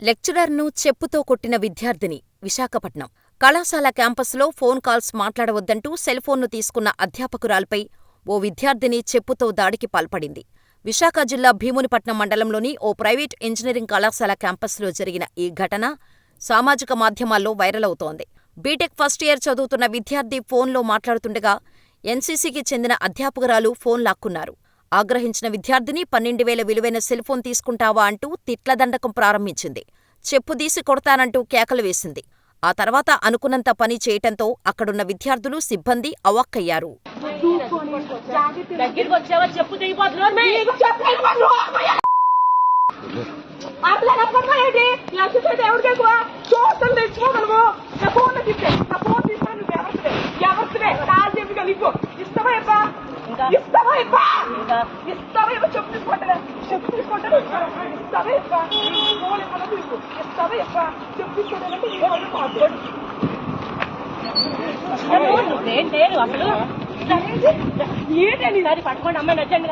లెక్చరర్ను చెప్పుతో కొట్టిన విద్యార్థిని విశాఖపట్నం కళాశాల క్యాంపస్లో ఫోన్ కాల్స్ మాట్లాడవద్దంటూ సెల్ఫోన్ను తీసుకున్న అధ్యాపకురాలిపై ఓ విద్యార్థిని చెప్పుతో దాడికి పాల్పడింది. విశాఖ జిల్లా భీమునిపట్నం మండలంలోని ఓ ప్రైవేట్ ఇంజనీరింగ్ కళాశాల క్యాంపస్లో జరిగిన ఈ ఘటన సామాజిక మాధ్యమాల్లో వైరల్ అవుతోంది. బీటెక్ ఫస్ట్ ఇయర్ చదువుతున్న విద్యార్థి ఫోన్లో మాట్లాడుతుండగా ఎన్సీసీకి చెందిన అధ్యాపకురాలు ఫోన్ లాక్కున్నారు. ఆగ్రహించిన విద్యార్థిని 12,000 విలువైన సెల్ఫోన్ తీసుకుంటావా అంటూ తిట్లదండకం ప్రారంభించింది. చెప్పుదీసి కొడతానంటూ కేకలు వేసింది. ఆ తర్వాత అనుకున్నంత పని చేయటంతో అక్కడున్న విద్యార్థులు, సిబ్బంది అవాక్కయ్యారు. పట్టుకోండి అమ్మాయి నచ్చండి